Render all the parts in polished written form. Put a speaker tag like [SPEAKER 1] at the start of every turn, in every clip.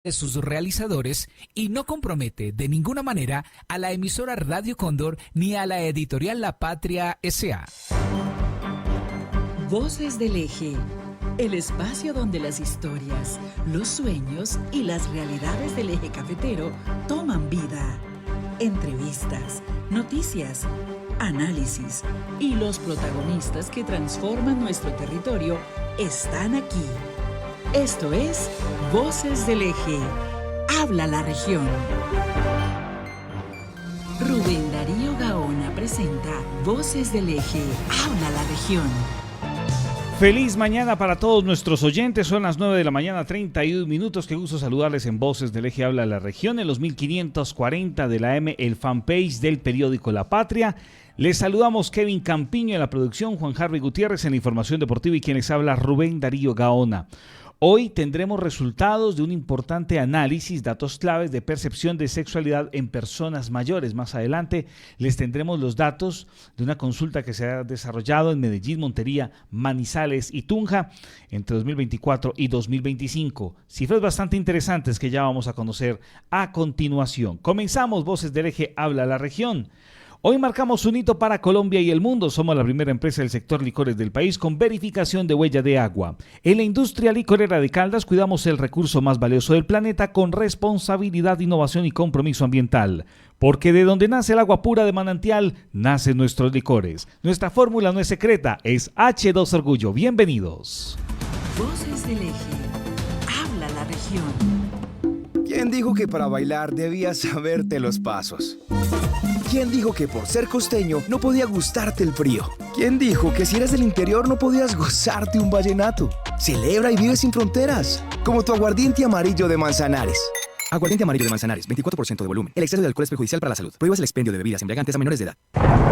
[SPEAKER 1] de sus realizadores y no compromete de ninguna manera a la emisora Radio Cóndor ni a la editorial La Patria S.A.
[SPEAKER 2] Voces del Eje, el espacio donde las historias, los sueños y las realidades del eje cafetero toman vida. Entrevistas, noticias, análisis y los protagonistas que transforman nuestro territorio están aquí. Esto es Voces del Eje. Habla la región. Rubén Darío Gaona presenta Voces del Eje. Habla la región.
[SPEAKER 3] Feliz mañana para todos nuestros oyentes. Son las 9 de la mañana, 31 minutos. Qué gusto saludarles en Voces del Eje Habla la Región, en los 1540 de la AM, el fanpage del periódico La Patria. Les saludamos Kevin Campiño en la producción, Juan Harvey Gutiérrez en la información deportiva y quien les habla Rubén Darío Gaona. Hoy tendremos resultados de un importante análisis, datos claves de percepción de sexualidad en personas mayores. Más adelante les tendremos los datos de una consulta que se ha desarrollado en Medellín, Montería, Manizales y Tunja entre 2024 y 2025. Cifras bastante interesantes que ya vamos a conocer a continuación. Comenzamos Voces del Eje Habla la Región. Hoy marcamos un hito para Colombia y el mundo. Somos la primera empresa del sector licores del país con verificación de huella de agua. En la industria licorera de Caldas cuidamos el recurso más valioso del planeta con responsabilidad, innovación y compromiso ambiental. Porque de donde nace el agua pura de manantial, nacen nuestros licores. Nuestra fórmula no es secreta, es H2 Orgullo. Bienvenidos.
[SPEAKER 2] Voces del Eje. Habla la región.
[SPEAKER 4] ¿Quién dijo que para bailar debías saberte los pasos? ¿Quién dijo que por ser costeño no podía gustarte el frío? ¿Quién dijo que si eres del interior no podías gozarte un vallenato? Celebra y vive sin fronteras, como tu aguardiente amarillo de Manzanares. Aguardiente amarillo de Manzanares, 24% de volumen. El exceso de alcohol es perjudicial para la salud. Prohíbas el expendio de bebidas embriagantes a menores de edad.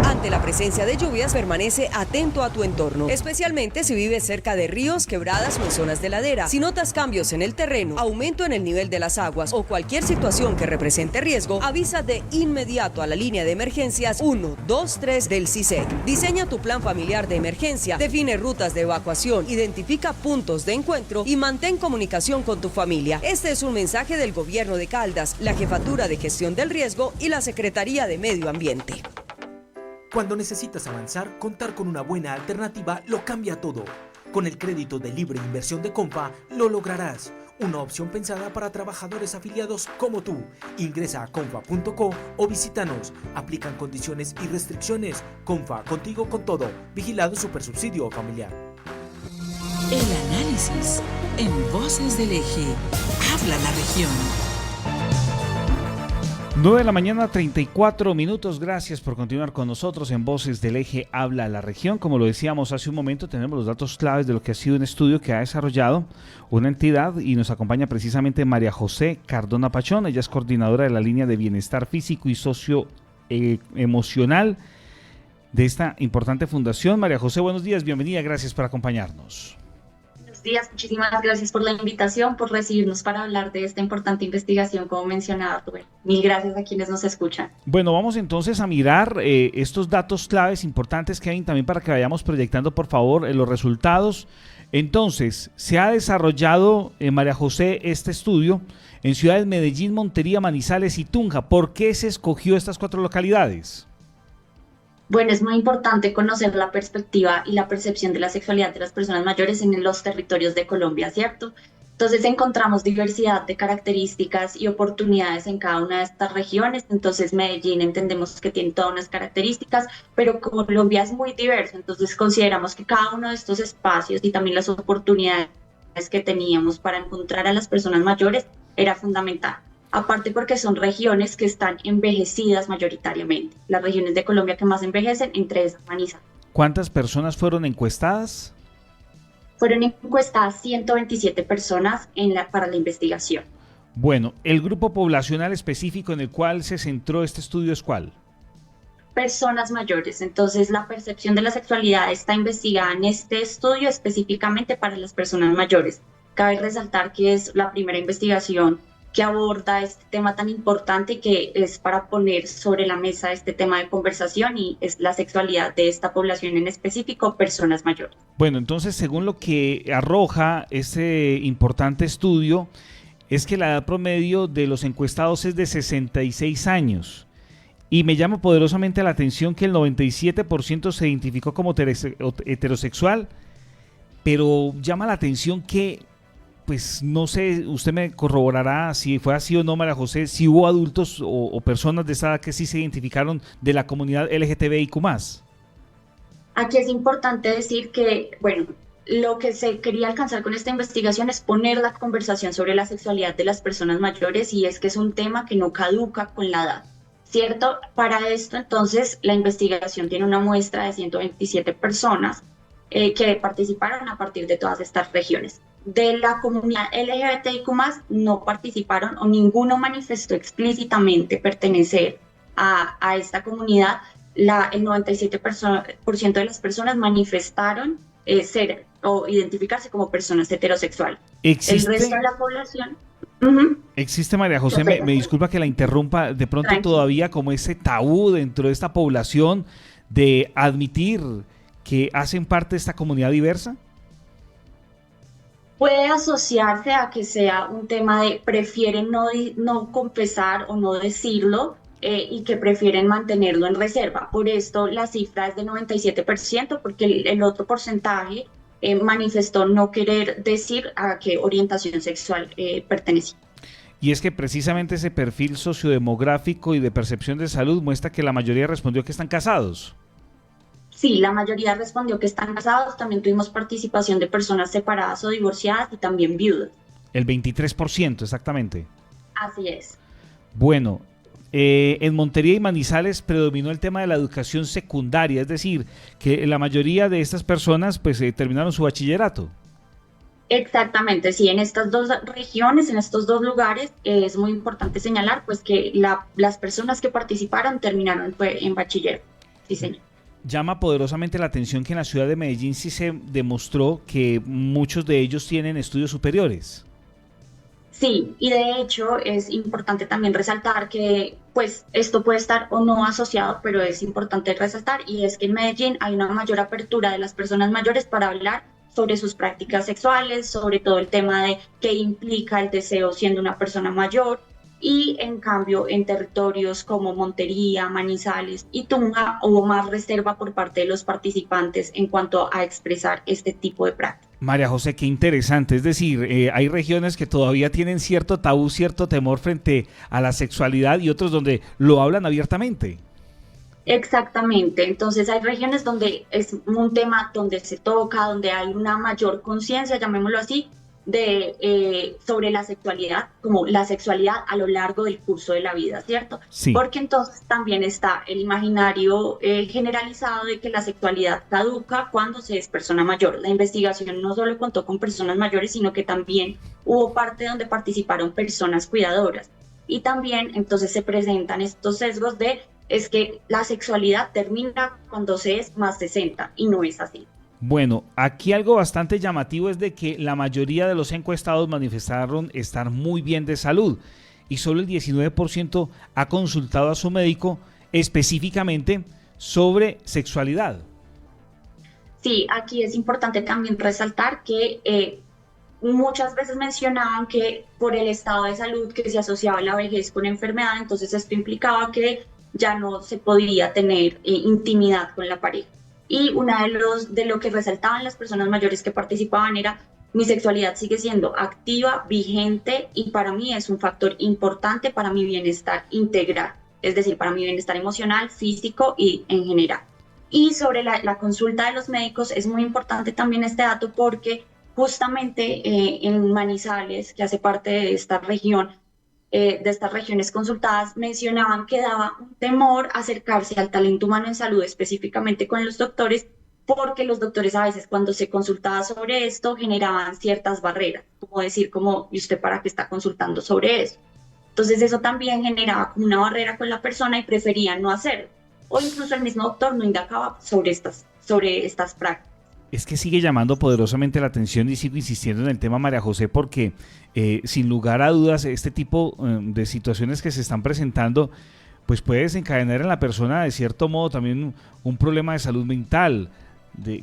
[SPEAKER 5] Ante la presencia de lluvias, permanece atento a tu entorno, especialmente si vives cerca de ríos, quebradas o en zonas de ladera. Si notas cambios en el terreno, aumento en el nivel de las aguas o cualquier situación que represente riesgo, avisa de inmediato a la línea de emergencias 123 del CISEC. Diseña tu plan familiar de emergencia, define rutas de evacuación, identifica puntos de encuentro y mantén comunicación con tu familia. Este es un mensaje del Gobierno de Caldas, la Jefatura de Gestión del Riesgo y la Secretaría de Medio Ambiente.
[SPEAKER 6] Cuando necesitas avanzar, contar con una buena alternativa lo cambia todo. Con el crédito de libre inversión de Comfa, lo lograrás. Una opción pensada para trabajadores afiliados como tú. Ingresa a comfa.co o visítanos. Aplican condiciones y restricciones. Comfa, contigo con todo. Vigilado Supersubsidio Familiar.
[SPEAKER 2] El análisis en Voces del Eje. Habla la región.
[SPEAKER 3] 9 de la mañana, 34 minutos. Gracias por continuar con nosotros en Voces del Eje Habla la Región. Como lo decíamos hace un momento, tenemos los datos claves de lo que ha sido un estudio que ha desarrollado una entidad y nos acompaña precisamente María José Cardona Pachón. Ella es coordinadora de la línea de bienestar físico y socioemocional de esta importante fundación. María José, buenos días, bienvenida, gracias por acompañarnos.
[SPEAKER 7] Buenos días, muchísimas gracias por la invitación, por recibirnos para hablar de esta importante investigación, como mencionaba Rubén. Mil gracias a quienes nos escuchan.
[SPEAKER 3] Bueno, vamos entonces a mirar estos datos claves importantes, Kevin, también para que vayamos proyectando, por favor, los resultados. Entonces, se ha desarrollado, María José, este estudio en ciudades Medellín, Montería, Manizales y Tunja. ¿Por qué se escogió estas 4 localidades?
[SPEAKER 7] Bueno, es muy importante conocer la perspectiva y la percepción de la sexualidad de las personas mayores en los territorios de Colombia, ¿cierto? Entonces encontramos diversidad de características y oportunidades en cada una de estas regiones. Entonces Medellín entendemos que tiene todas unas características, pero Colombia es muy diverso, entonces consideramos que cada uno de estos espacios y también las oportunidades que teníamos para encontrar a las personas mayores era fundamental. Aparte porque son regiones que están envejecidas mayoritariamente. Las regiones de Colombia que más envejecen, entre esas Manizales.
[SPEAKER 3] ¿Cuántas personas fueron encuestadas?
[SPEAKER 7] Fueron encuestadas 127 personas para la investigación.
[SPEAKER 3] Bueno, ¿el grupo poblacional específico en el cual se centró este estudio es cuál?
[SPEAKER 7] Personas mayores. Entonces, la percepción de la sexualidad está investigada en este estudio específicamente para las personas mayores. Cabe resaltar que es la primera investigación que aborda este tema tan importante y que es para poner sobre la mesa este tema de conversación y es la sexualidad de esta población en específico, personas mayores.
[SPEAKER 3] Bueno, entonces según lo que arroja este importante estudio, es que la edad promedio de los encuestados es de 66 años. Y me llama poderosamente la atención que el 97% se identificó como heterosexual, pero llama la atención que, pues no sé, usted me corroborará si fue así o no, María José, si hubo adultos o personas de esa edad que sí se identificaron de la comunidad LGTBIQ+.
[SPEAKER 7] Aquí es importante decir que, bueno, lo que se quería alcanzar con esta investigación es poner la conversación sobre la sexualidad de las personas mayores, y es que es un tema que no caduca con la edad, ¿cierto? Para esto, entonces, la investigación tiene una muestra de 127 personas que participaron a partir de todas estas regiones. De la comunidad LGBTIQ+, no participaron o ninguno manifestó explícitamente pertenecer a esta comunidad. El 97% de las personas manifestaron ser o identificarse como personas heterosexuales. El resto de la población...
[SPEAKER 3] Existe, María José, me disculpa que la interrumpa, de pronto
[SPEAKER 7] Tranquilo.
[SPEAKER 3] Todavía como ese tabú dentro de esta población de admitir que hacen parte de esta comunidad diversa.
[SPEAKER 7] Puede asociarse a que sea un tema de prefieren no confesar o no decirlo, y que prefieren mantenerlo en reserva. Por esto la cifra es de 97%, porque el otro porcentaje manifestó no querer decir a qué orientación sexual pertenecía.
[SPEAKER 3] Y es que precisamente ese perfil sociodemográfico y de percepción de salud muestra que la mayoría respondió que están casados.
[SPEAKER 7] Sí, la mayoría respondió que están casados. También tuvimos participación de personas separadas o divorciadas y también viudas.
[SPEAKER 3] El 23% exactamente.
[SPEAKER 7] Así es.
[SPEAKER 3] Bueno, en Montería y Manizales predominó el tema de la educación secundaria, es decir, que la mayoría de estas personas pues terminaron su bachillerato.
[SPEAKER 7] Exactamente, sí, en estas dos regiones, en estos dos lugares, es muy importante señalar pues que las personas que participaron terminaron en bachiller. Sí, señor.
[SPEAKER 3] Llama poderosamente la atención que en la ciudad de Medellín sí se demostró que muchos de ellos tienen estudios superiores.
[SPEAKER 7] Sí, y de hecho es importante también resaltar que pues esto puede estar o no asociado, pero es importante resaltar, y es que en Medellín hay una mayor apertura de las personas mayores para hablar sobre sus prácticas sexuales, sobre todo el tema de qué implica el deseo siendo una persona mayor, y en cambio en territorios como Montería, Manizales y Tunja hubo más reserva por parte de los participantes en cuanto a expresar este tipo de prácticas.
[SPEAKER 3] María José, qué interesante, es decir, hay regiones que todavía tienen cierto tabú, cierto temor frente a la sexualidad y otros donde lo hablan abiertamente.
[SPEAKER 7] Exactamente, entonces hay regiones donde es un tema donde se toca, donde hay una mayor conciencia, llamémoslo así, sobre la sexualidad, como la sexualidad a lo largo del curso de la vida, ¿cierto?
[SPEAKER 3] Sí.
[SPEAKER 7] Porque entonces también está el imaginario generalizado de que la sexualidad caduca cuando se es persona mayor. La investigación no solo contó con personas mayores, sino que también hubo parte donde participaron personas cuidadoras. Y también entonces se presentan estos sesgos es que la sexualidad termina cuando se es más 60, y no es así.
[SPEAKER 3] Bueno, aquí algo bastante llamativo es de que la mayoría de los encuestados manifestaron estar muy bien de salud y solo el 19% ha consultado a su médico específicamente sobre sexualidad.
[SPEAKER 7] Sí, aquí es importante también resaltar que muchas veces mencionaban que por el estado de salud que se asociaba la vejez con enfermedad, entonces esto implicaba que ya no se podía tener intimidad con la pareja. Y una de lo que resaltaban las personas mayores que participaban era: mi sexualidad sigue siendo activa, vigente, y para mí es un factor importante para mi bienestar integral, es decir, para mi bienestar emocional, físico y en general. Y sobre la consulta de los médicos es muy importante también este dato, porque justamente en Manizales, que hace parte de esta región, de estas regiones consultadas, mencionaban que daba un temor acercarse al talento humano en salud, específicamente con los doctores, porque los doctores a veces cuando se consultaba sobre esto generaban ciertas barreras, como decir, ¿y usted para qué está consultando sobre eso? Entonces eso también generaba como una barrera con la persona y preferían no hacerlo, o incluso el mismo doctor no indagaba sobre estas prácticas.
[SPEAKER 3] Es que sigue llamando poderosamente la atención y sigo insistiendo en el tema, María José, porque sin lugar a dudas este tipo de situaciones que se están presentando pues puede desencadenar en la persona de cierto modo también un problema de salud mental,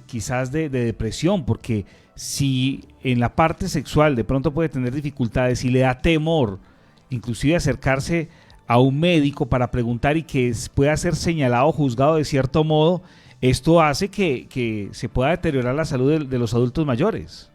[SPEAKER 3] quizás de depresión, porque si en la parte sexual de pronto puede tener dificultades y le da temor, inclusive acercarse a un médico para preguntar y que pueda ser señalado o juzgado de cierto modo, esto hace que se pueda deteriorar la salud de los adultos mayores.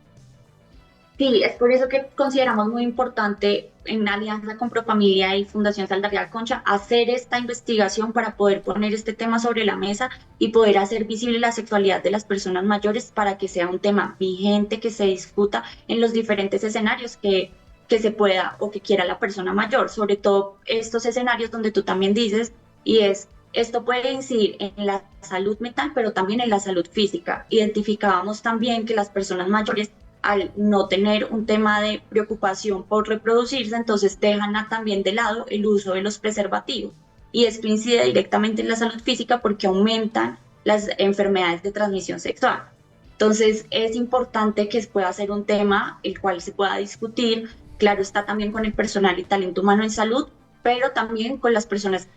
[SPEAKER 7] Sí, es por eso que consideramos muy importante en alianza con Profamilia y Fundación Saldarriaga Concha hacer esta investigación para poder poner este tema sobre la mesa y poder hacer visible la sexualidad de las personas mayores para que sea un tema vigente, que se discuta en los diferentes escenarios que se pueda o que quiera la persona mayor, sobre todo estos escenarios donde tú también dices, y esto puede incidir en la salud mental, pero también en la salud física. Identificábamos también que las personas mayores, al no tener un tema de preocupación por reproducirse, entonces dejan también de lado el uso de los preservativos. Y esto incide directamente en la salud física porque aumentan las enfermedades de transmisión sexual. Entonces es importante que pueda ser un tema el cual se pueda discutir, claro está también con el personal y talento humano en salud, pero también con las personas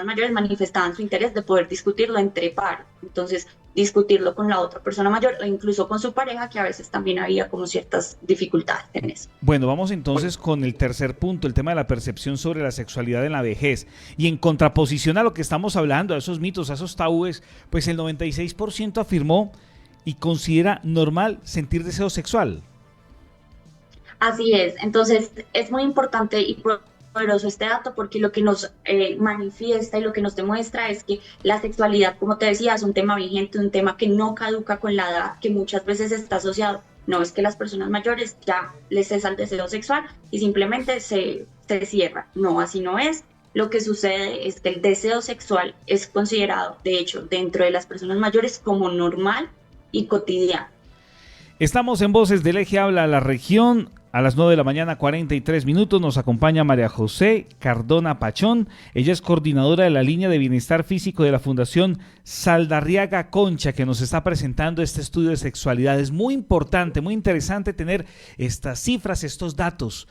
[SPEAKER 7] mayores manifestaban su interés de poder discutirlo entre pares, entonces discutirlo con la otra persona mayor o incluso con su pareja, que a veces también había como ciertas dificultades en eso.
[SPEAKER 3] Bueno, vamos entonces con el tercer punto, el tema de la percepción sobre la sexualidad en la vejez, y en contraposición a lo que estamos hablando, a esos mitos, a esos tabúes, pues el 96% afirmó y considera normal sentir deseo sexual.
[SPEAKER 7] Así es, entonces es muy importante y poderoso este dato porque lo que nos manifiesta y lo que nos demuestra es que la sexualidad, como te decía, es un tema vigente, un tema que no caduca con la edad, que muchas veces está asociado. No es que las personas mayores ya les cesa el deseo sexual y simplemente se cierra. No, así no es. Lo que sucede es que el deseo sexual es considerado, de hecho, dentro de las personas mayores como normal y cotidiano.
[SPEAKER 3] Estamos en Voces del Eje Habla a la Región. A las 9 de la mañana, 43 minutos, nos acompaña María José Cardona Pachón. Ella es coordinadora de la línea de bienestar físico de la Fundación Saldarriaga Concha, que nos está presentando este estudio de sexualidad. Es muy importante, muy interesante tener estas cifras, estos datos.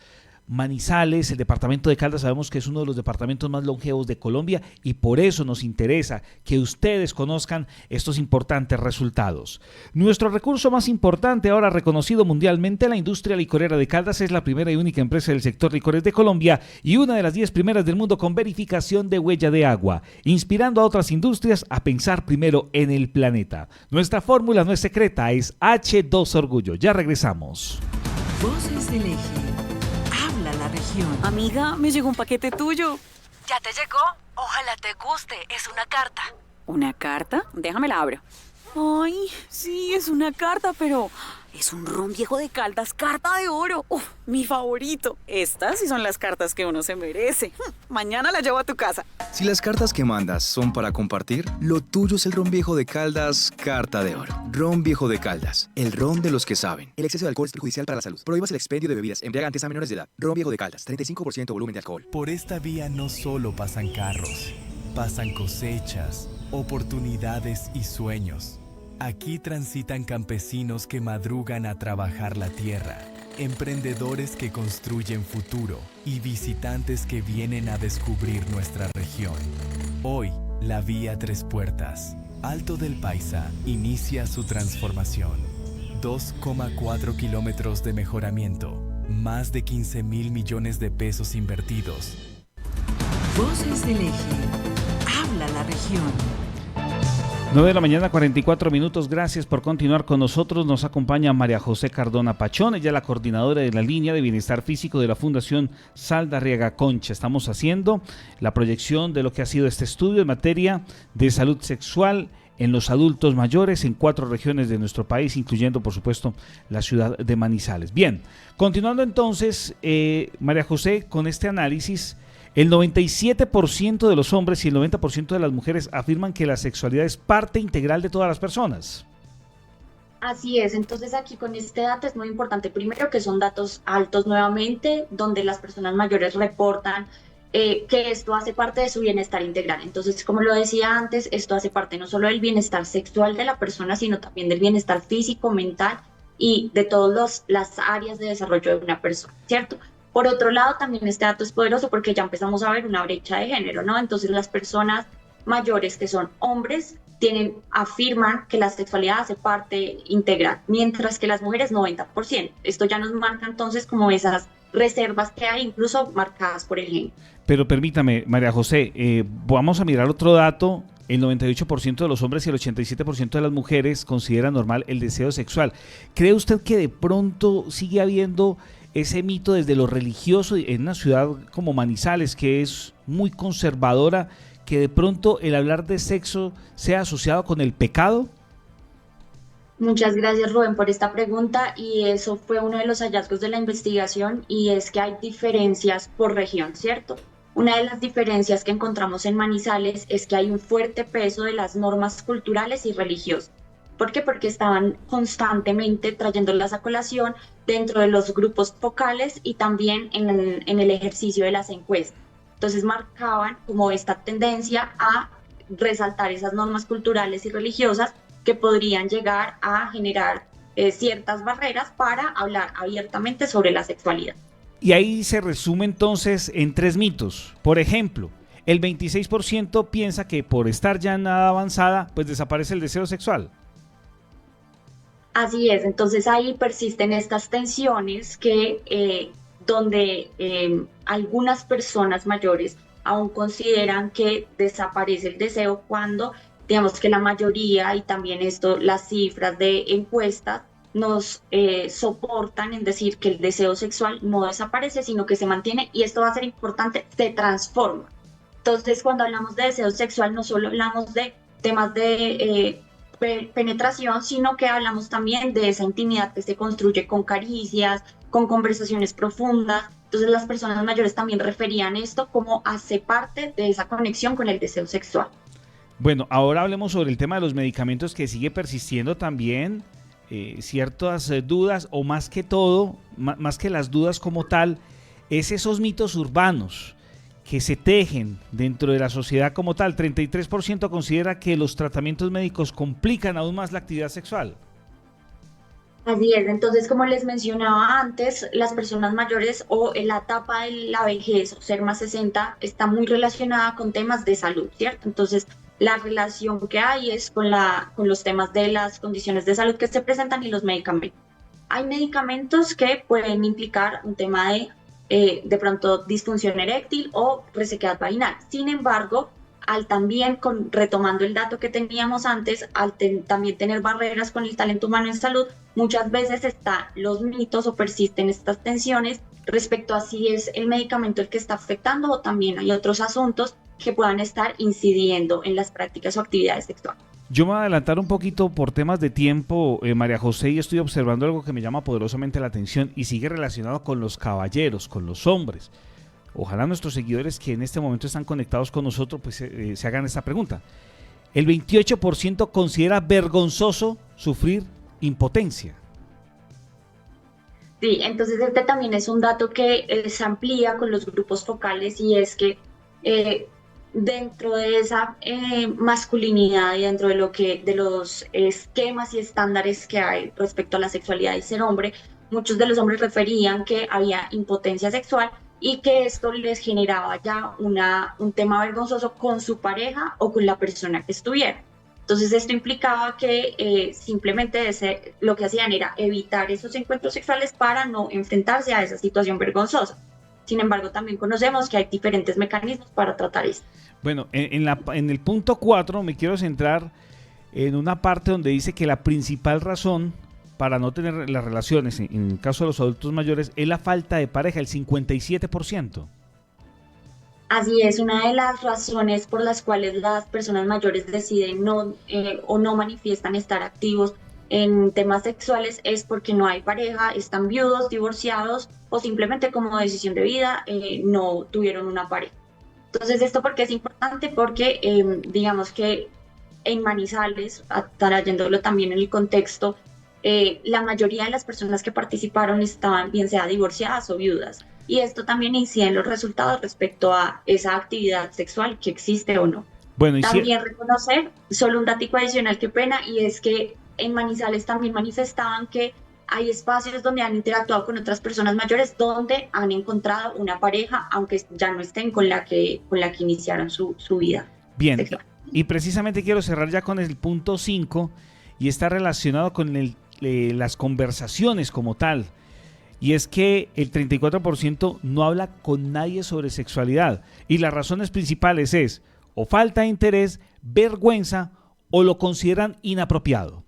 [SPEAKER 3] Manizales, el departamento de Caldas, sabemos que es uno de los departamentos más longevos de Colombia y por eso nos interesa que ustedes conozcan estos importantes resultados. Nuestro recurso más importante, ahora reconocido mundialmente, la industria licorera de Caldas es la primera y única empresa del sector licores de Colombia y una de las 10 primeras del mundo con verificación de huella de agua, inspirando a otras industrias a pensar primero en el planeta. Nuestra fórmula no es secreta, es H2 Orgullo. Ya regresamos.
[SPEAKER 2] Voces del Eje. Habla la región.
[SPEAKER 8] Amiga, me llegó un paquete tuyo.
[SPEAKER 9] ¿Ya te llegó? Ojalá te guste. Es una carta.
[SPEAKER 8] ¿Una carta? Déjame la abro. Ay, sí, es una carta, pero es un ron viejo de Caldas, carta de oro. Uf, mi favorito. Estas sí son las cartas que uno se merece. Mañana la llevo a tu casa.
[SPEAKER 4] Si las cartas que mandas son para compartir, lo tuyo es el ron viejo de Caldas, carta de oro. Ron viejo de Caldas, el ron de los que saben. El exceso de alcohol es perjudicial para la salud. Prohíbas el expendio de bebidas embriagantes a menores de edad. Ron viejo de Caldas, 35% volumen de alcohol.
[SPEAKER 10] Por esta vía no solo pasan carros, pasan cosechas, oportunidades y sueños. Aquí transitan campesinos que madrugan a trabajar la tierra, emprendedores que construyen futuro y visitantes que vienen a descubrir nuestra región. Hoy, la vía Tres Puertas, Alto del Paisa, inicia su transformación. 2,4 kilómetros de mejoramiento, más de 15.000 millones de pesos invertidos.
[SPEAKER 2] Voces del Eje. Habla la región.
[SPEAKER 3] 9 de la mañana, 44 minutos. Gracias por continuar con nosotros. Nos acompaña María José Cardona Pachón. Ella es la coordinadora de la línea de bienestar físico de la Fundación Saldarriaga Concha. Estamos haciendo la proyección de lo que ha sido este estudio en materia de salud sexual en los adultos mayores en 4 regiones de nuestro país, incluyendo, por supuesto, la ciudad de Manizales. Bien, continuando entonces, María José, con este análisis. El 97% de los hombres y el 90% de las mujeres afirman que la sexualidad es parte integral de todas las personas.
[SPEAKER 7] Así es, entonces aquí con este dato es muy importante, primero que son datos altos nuevamente, donde las personas mayores reportan que esto hace parte de su bienestar integral. Entonces, como lo decía antes, esto hace parte no solo del bienestar sexual de la persona, sino también del bienestar físico, mental y de todas las áreas de desarrollo de una persona, ¿cierto? Por otro lado, también este dato es poderoso porque ya empezamos a ver una brecha de género, ¿no? Entonces las personas mayores que son hombres afirman que la sexualidad hace parte integral, mientras que las mujeres 90%. Esto ya nos marca entonces como esas reservas que hay, incluso marcadas por el género.
[SPEAKER 3] Pero permítame, María José, vamos a mirar otro dato. El 98% de los hombres y el 87% de las mujeres consideran normal el deseo sexual. ¿Cree usted que de pronto sigue habiendo ese mito desde lo religioso en una ciudad como Manizales, que es muy conservadora, que de pronto el hablar de sexo sea asociado con el pecado?
[SPEAKER 7] Muchas gracias, Rubén, por esta pregunta, y eso fue uno de los hallazgos de la investigación, y es que hay diferencias por región, ¿cierto? Una de las diferencias que encontramos en Manizales es que hay un fuerte peso de las normas culturales y religiosas. ¿Por qué? Porque estaban constantemente trayéndolas a colación dentro de los grupos focales y también en el ejercicio de las encuestas. Entonces marcaban como esta tendencia a resaltar esas normas culturales y religiosas que podrían llegar a generar ciertas barreras para hablar abiertamente sobre la sexualidad.
[SPEAKER 3] Y ahí se resume entonces en 3 mitos. Por ejemplo, el 26% piensa que por estar ya en edad avanzada, pues desaparece el deseo sexual.
[SPEAKER 7] Así es, entonces ahí persisten estas tensiones que donde algunas personas mayores aún consideran que desaparece el deseo cuando, digamos que la mayoría, y también esto, las cifras de encuestas, nos soportan en decir que el deseo sexual no desaparece, sino que se mantiene, y esto va a ser importante, se transforma. Entonces, cuando hablamos de deseo sexual, no solo hablamos de temas de penetración, sino que hablamos también de esa intimidad que se construye con caricias, con conversaciones profundas. Entonces, las personas mayores también referían esto como hace parte de esa conexión con el deseo sexual.
[SPEAKER 3] Bueno, ahora hablemos sobre el tema de los medicamentos, que sigue persistiendo también ciertas dudas, o más que todo, más que las dudas como tal, es esos mitos urbanos que se tejen dentro de la sociedad como tal. 33% considera que los tratamientos médicos complican aún más la actividad sexual.
[SPEAKER 7] Así es, entonces como les mencionaba antes, las personas mayores o en la etapa de la vejez o ser más 60 está muy relacionada con temas de salud, ¿cierto? Entonces la relación que hay es con los temas de las condiciones de salud que se presentan y los medicamentos. Hay medicamentos que pueden implicar un tema de pronto disfunción eréctil o resequedad vaginal. Sin embargo, al también, retomando el dato que teníamos antes, al también tener barreras con el talento humano en salud, muchas veces están los mitos o persisten estas tensiones respecto a si es el medicamento el que está afectando, o también hay otros asuntos que puedan estar incidiendo en las prácticas o actividades sexuales.
[SPEAKER 3] Yo me voy a adelantar un poquito por temas de tiempo, María José, y estoy observando algo que me llama poderosamente la atención y sigue relacionado con los caballeros, con los hombres. Ojalá nuestros seguidores que en este momento están conectados con nosotros pues se hagan esta pregunta. El 28% considera vergonzoso sufrir impotencia.
[SPEAKER 7] Sí, entonces este también es un dato que se amplía con los grupos focales, y es que dentro de esa masculinidad y dentro de los esquemas y estándares que hay respecto a la sexualidad y ser hombre, muchos de los hombres referían que había impotencia sexual y que esto les generaba ya un tema vergonzoso con su pareja o con la persona que estuviera. Entonces esto implicaba que simplemente lo que hacían era evitar esos encuentros sexuales para no enfrentarse a esa situación vergonzosa. Sin embargo, también conocemos que hay diferentes mecanismos para tratar esto.
[SPEAKER 3] Bueno, en el punto 4 me quiero centrar en una parte donde dice que la principal razón para no tener las relaciones, en el caso de los adultos mayores, es la falta de pareja, el 57%.
[SPEAKER 7] Así es, una de las razones por las cuales las personas mayores deciden no manifiestan estar activos en temas sexuales es porque no hay pareja, están viudos, divorciados, o simplemente como decisión de vida no tuvieron una pareja. Entonces, ¿esto por qué es importante? Porque digamos que en Manizales, trayéndolo también en el contexto, la mayoría de las personas que participaron estaban bien sea divorciadas o viudas. Y esto también incide en los resultados respecto a esa actividad sexual que existe o no.
[SPEAKER 3] Bueno,
[SPEAKER 7] también reconocer, solo un datico adicional, qué pena, y es que en Manizales también manifestaban que hay espacios donde han interactuado con otras personas mayores, donde han encontrado una pareja, aunque ya no estén con la que iniciaron su vida
[SPEAKER 3] bien
[SPEAKER 7] sexual.
[SPEAKER 3] Y precisamente quiero cerrar ya con el punto 5 y está relacionado con las conversaciones como tal. Y es que el 34% no habla con nadie sobre sexualidad. Y las razones principales es o falta de interés, vergüenza o lo consideran inapropiado.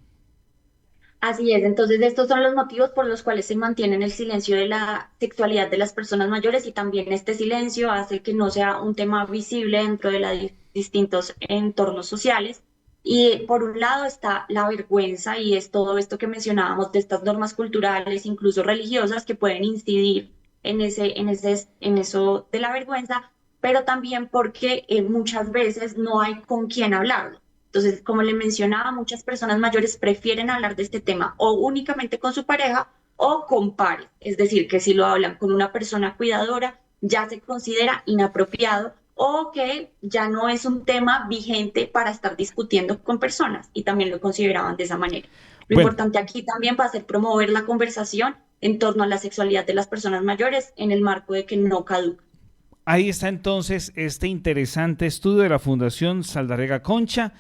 [SPEAKER 7] Así es, entonces estos son los motivos por los cuales se mantiene en el silencio de la sexualidad de las personas mayores y también este silencio hace que no sea un tema visible dentro de los distintos entornos sociales. Y por un lado está la vergüenza y es todo esto que mencionábamos de estas normas culturales, incluso religiosas, que pueden incidir en eso de la vergüenza, pero también porque muchas veces no hay con quién hablarlo. Entonces, como le mencionaba, muchas personas mayores prefieren hablar de este tema o únicamente con su pareja o con pares. Es decir, que si lo hablan con una persona cuidadora, ya se considera inapropiado o que ya no es un tema vigente para estar discutiendo con personas y también lo consideraban de esa manera. Lo importante aquí también va a ser promover la conversación en torno a la sexualidad de las personas mayores en el marco de que no caduca.
[SPEAKER 3] Ahí está entonces este interesante estudio de la Fundación Saldarriaga Concha.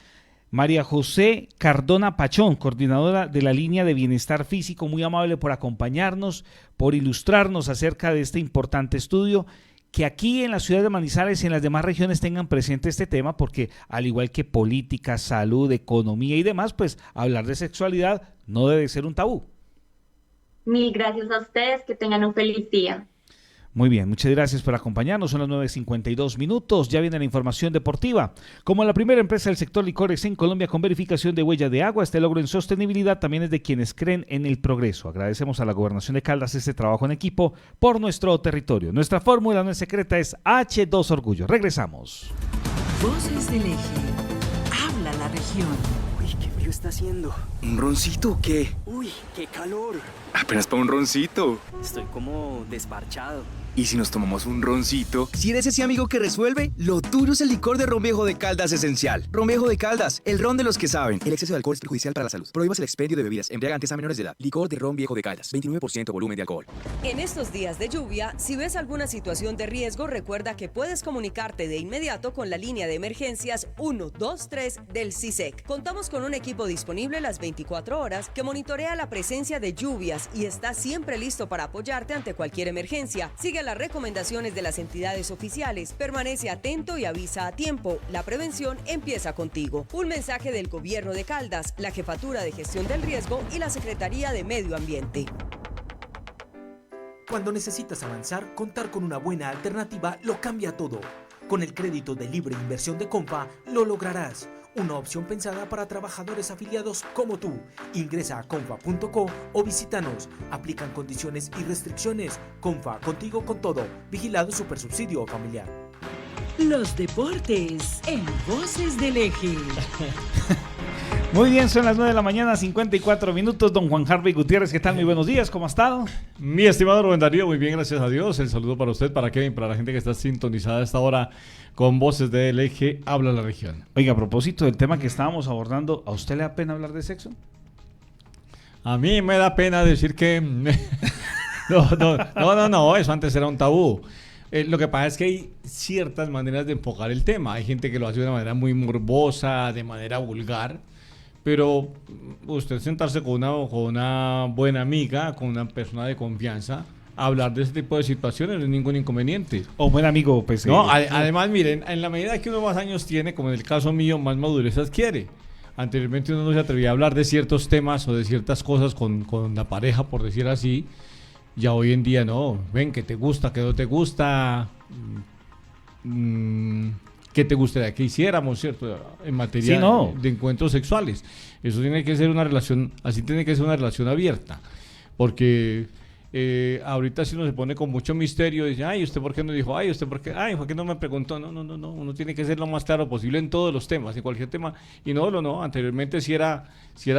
[SPEAKER 3] María José Cardona Pachón, coordinadora de la línea de bienestar físico, muy amable por acompañarnos, por ilustrarnos acerca de este importante estudio, que aquí en la ciudad de Manizales y en las demás regiones tengan presente este tema, porque al igual que política, salud, economía y demás, pues hablar de sexualidad no debe ser un tabú.
[SPEAKER 7] Mil gracias a ustedes, que tengan un feliz día.
[SPEAKER 3] Muy bien, muchas gracias por acompañarnos, son las 9:52, ya viene la información deportiva. Como la primera empresa del sector licores en Colombia con verificación de huella de agua, este logro en sostenibilidad también es de quienes creen en el progreso. Agradecemos a la Gobernación de Caldas este trabajo en equipo por nuestro territorio. Nuestra fórmula no es secreta, es H2 Orgullo. Regresamos.
[SPEAKER 2] Voces del Eje. Habla la región.
[SPEAKER 11] Uy, qué frío está haciendo.
[SPEAKER 4] ¿Un roncito o qué?
[SPEAKER 11] Uy, qué calor.
[SPEAKER 4] Apenas para un roncito.
[SPEAKER 11] Estoy como desparchado.
[SPEAKER 4] ¿Y si nos tomamos un roncito? Si eres ese amigo que resuelve, lo tuyo es el licor de Ron Viejo de Caldas Esencial. Ron Viejo de Caldas, el ron de los que saben. El exceso de alcohol es perjudicial para la salud. Prohíbas el expendio de bebidas embriagantes a menores de edad. Licor de Ron Viejo de Caldas, 29% volumen de alcohol.
[SPEAKER 5] En estos días de lluvia, si ves alguna situación de riesgo, recuerda que puedes comunicarte de inmediato con la línea de emergencias 123 del CISEC. Contamos con un equipo disponible las 24 horas que monitorea la presencia de lluvias y está siempre listo para apoyarte ante cualquier emergencia. Sigue las recomendaciones de las entidades oficiales, permanece atento y avisa a tiempo. La prevención empieza contigo. Un mensaje del Gobierno de Caldas, la Jefatura de Gestión del Riesgo y la Secretaría de Medio Ambiente.
[SPEAKER 6] Cuando necesitas avanzar, contar con una buena alternativa lo cambia todo. Con el crédito de libre inversión de Comfa lo lograrás. Una opción pensada para trabajadores afiliados como tú. Ingresa a comfa.co o visítanos. Aplican condiciones y restricciones. Comfa, contigo con todo. Vigilado Supersubsidio Familiar.
[SPEAKER 2] Los deportes en Voces del Eje.
[SPEAKER 3] Muy bien, son las 9:54. Don Juan Harvey Gutiérrez, ¿qué tal? Muy buenos días, ¿cómo ha estado?
[SPEAKER 12] Mi estimado Rubén Darío, muy bien, gracias a Dios. El saludo para usted, para Kevin, para la gente que está sintonizada a esta hora con Voces del Eje, Habla la Región.
[SPEAKER 3] Oiga, a propósito del tema que estábamos abordando, ¿a usted le da pena hablar de sexo?
[SPEAKER 12] A mí me da pena decir que... No, eso antes era un tabú. Lo que pasa es que hay ciertas maneras de enfocar el tema. Hay gente que lo hace de una manera muy morbosa, de manera vulgar. Pero usted sentarse con una buena amiga, con una persona de confianza, hablar de ese tipo de situaciones no es ningún inconveniente.
[SPEAKER 3] O buen amigo, pues.
[SPEAKER 12] No, además, miren, en la medida que uno más años tiene, como en el caso mío, más madurez adquiere. Anteriormente uno no se atrevía a hablar de ciertos temas o de ciertas cosas con la pareja, por decir así. Ya hoy en día no. Ven, ¿qué te gusta? ¿Qué no te gusta? ¿Qué te gustaría que hiciéramos, cierto? En materia de encuentros sexuales. Eso tiene que ser una relación, así tiene que ser una relación abierta. Porque ahorita si uno se pone con mucho misterio, dice, ay, ¿usted por qué no dijo? Ay, ¿usted por qué? Ay, ¿por qué no me preguntó? No. Uno tiene que ser lo más claro posible en todos los temas, en cualquier tema. Y no. Anteriormente sí era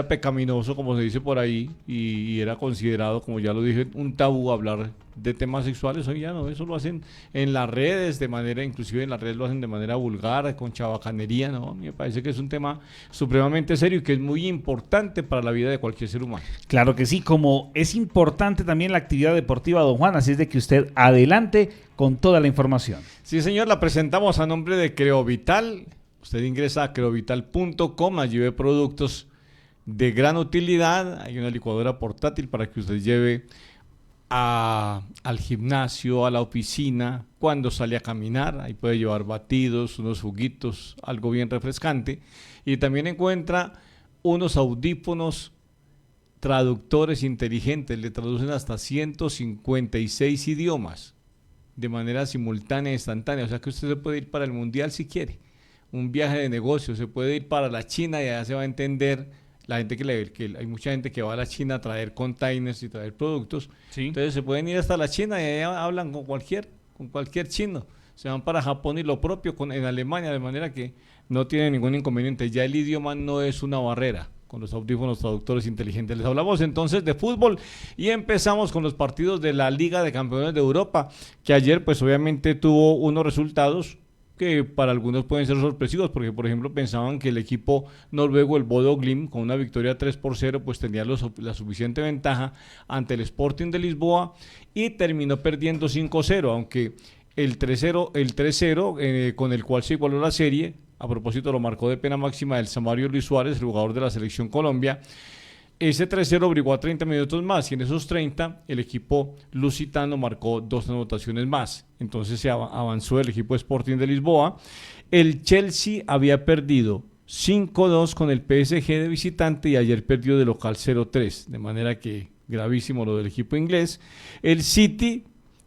[SPEAKER 12] pecaminoso, como se dice por ahí, y era considerado, como ya lo dije, un tabú hablar de temas sexuales. Hoy ya no, eso lo hacen en las redes de manera, inclusive en las redes lo hacen de manera vulgar, con chabacanería, ¿no? Me parece que es un tema supremamente serio y que es muy importante para la vida de cualquier ser humano.
[SPEAKER 3] Claro que sí, como es importante también la actividad deportiva, don Juan, así es de que usted adelante con toda la información.
[SPEAKER 12] Sí, señor, la presentamos a nombre de Creovital, Usted ingresa a creovital.com, allí ve productos de gran utilidad. Hay una licuadora portátil para que usted lleve al gimnasio, a la oficina, cuando sale a caminar. Ahí puede llevar batidos, unos juguitos, algo bien refrescante. Y también encuentra unos audífonos traductores inteligentes, le traducen hasta 156 idiomas de manera simultánea e instantánea. O sea que usted se puede ir para el mundial si quiere, un viaje de negocio, se puede ir para la China y allá se va a entender. La gente que hay mucha gente que va a la China a traer containers y traer productos. Sí. Entonces se pueden ir hasta la China y allá hablan con cualquier chino. Se van para Japón y lo propio en Alemania, de manera que no tienen ningún inconveniente. Ya el idioma no es una barrera con los audífonos traductores inteligentes. Les hablamos entonces de fútbol y empezamos con los partidos de la Liga de Campeones de Europa, que ayer pues obviamente tuvo unos resultados que para algunos pueden ser sorpresivos, porque por ejemplo pensaban que el equipo noruego, el Bodo Glimt, con una victoria 3-0, pues tenía la suficiente ventaja ante el Sporting de Lisboa y terminó perdiendo 5-0, aunque el 3-0 con el cual se igualó la serie, a propósito lo marcó de pena máxima el Samario Luis Suárez, el jugador de la Selección Colombia. Ese 3-0 obligó a 30 minutos más y en esos 30 el equipo lusitano marcó 2 anotaciones más. Entonces se avanzó el equipo Sporting de Lisboa. El Chelsea había perdido 5-2 con el PSG de visitante y ayer perdió de local 0-3. De manera que gravísimo lo del equipo inglés. El City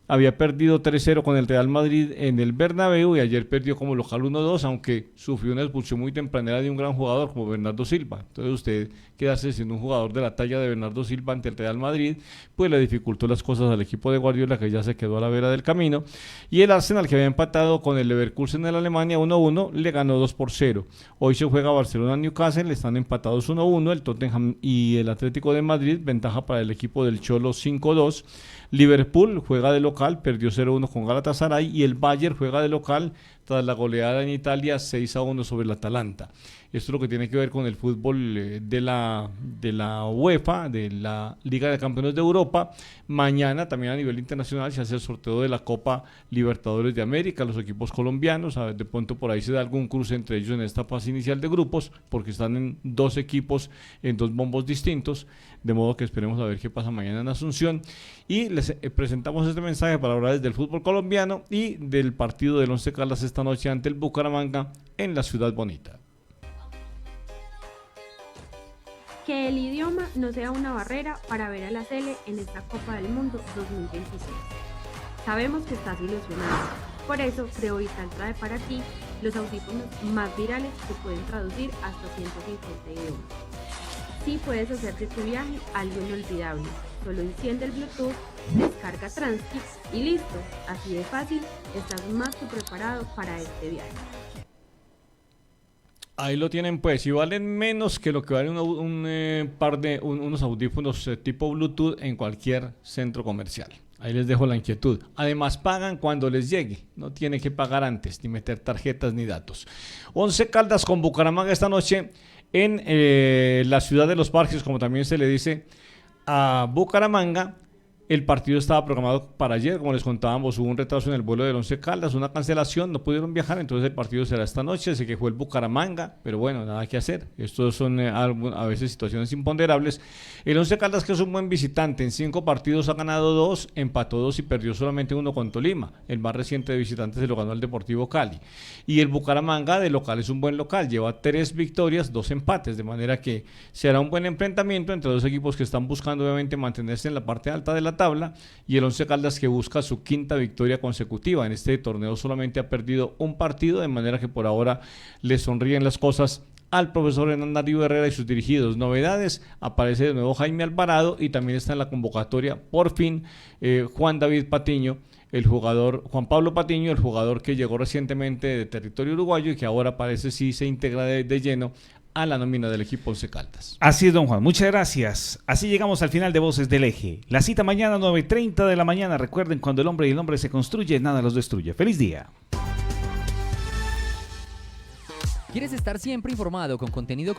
[SPEAKER 12] había perdido 3-0 con el Real Madrid en el Bernabéu y ayer perdió como local 1-2, aunque sufrió una expulsión muy tempranera de un gran jugador como Bernardo Silva. Entonces usted quedarse siendo un jugador de la talla de Bernardo Silva ante el Real Madrid, pues le dificultó las cosas al equipo de Guardiola, que ya se quedó a la vera del camino. Y el Arsenal, que había empatado con el Leverkusen de la Alemania 1-1, le ganó 2-0. Hoy se juega Barcelona-Newcastle, están empatados 1-1, el Tottenham y el Atlético de Madrid, ventaja para el equipo del Cholo 5-2. Liverpool juega de local, perdió 0-1 con Galatasaray y el Bayern juega de local tras la goleada en Italia 6-1 sobre el Atalanta. Esto es lo que tiene que ver con el fútbol de la UEFA, de la Liga de Campeones de Europa. Mañana también a nivel internacional se hace el sorteo de la Copa Libertadores de América, los equipos colombianos. A ver, de pronto por ahí se da algún cruce entre ellos en esta fase inicial de grupos, porque están en 2 equipos en 2 bombos distintos, de modo que esperemos a ver qué pasa mañana en Asunción. Y les presentamos este mensaje para hablar del fútbol colombiano y del partido del Once Caldas esta noche ante el Bucaramanga en la Ciudad Bonita.
[SPEAKER 13] Que el idioma no sea una barrera para ver a la Sele en esta Copa del Mundo 2026. Sabemos que estás ilusionado, por eso Creovital trae para ti los audífonos más virales que pueden traducir hasta 150 idiomas. Sí puedes hacer de tu viaje algo inolvidable. Solo enciende el Bluetooth, descarga Transcript y listo. Así de fácil, estás más que preparado para este viaje.
[SPEAKER 12] Ahí lo tienen pues, y valen menos que lo que vale unos audífonos tipo Bluetooth en cualquier centro comercial. Ahí les dejo la inquietud. Además pagan cuando les llegue, no tienen que pagar antes, ni meter tarjetas ni datos. Once Caldas con Bucaramanga esta noche en la ciudad de los parques, como también se le dice a Bucaramanga. El partido estaba programado para ayer, como les contábamos, hubo un retraso en el vuelo del Once Caldas, una cancelación, no pudieron viajar, entonces el partido será esta noche, se quejó el Bucaramanga, pero bueno, nada que hacer, estos son a veces situaciones imponderables. El Once Caldas, que es un buen visitante, en 5 partidos ha ganado 2, empató 2 y perdió solamente 1 con Tolima, el más reciente de visitantes se lo ganó al Deportivo Cali, y el Bucaramanga de local es un buen local, lleva 3 victorias, 2 empates, de manera que será un buen enfrentamiento entre 2 equipos que están buscando obviamente mantenerse en la parte alta de la tabla, y el Once Caldas que busca su 5ª victoria consecutiva. En este torneo solamente ha perdido un partido, de manera que por ahora le sonríen las cosas al profesor Hernán Darío Herrera y sus dirigidos. Novedades, aparece de nuevo Jaime Alvarado y también está en la convocatoria por fin Juan Pablo Patiño, el jugador que llegó recientemente de territorio uruguayo y que ahora parece sí se integra de lleno a la nómina del equipo Once Caldas.
[SPEAKER 3] Así es, don Juan, muchas gracias. Así llegamos al final de Voces del Eje. La cita mañana 9:30 de la mañana. Recuerden, cuando el hombre y el hombre se construye, nada los destruye. ¡Feliz día!
[SPEAKER 14] ¿Quieres estar siempre informado con contenido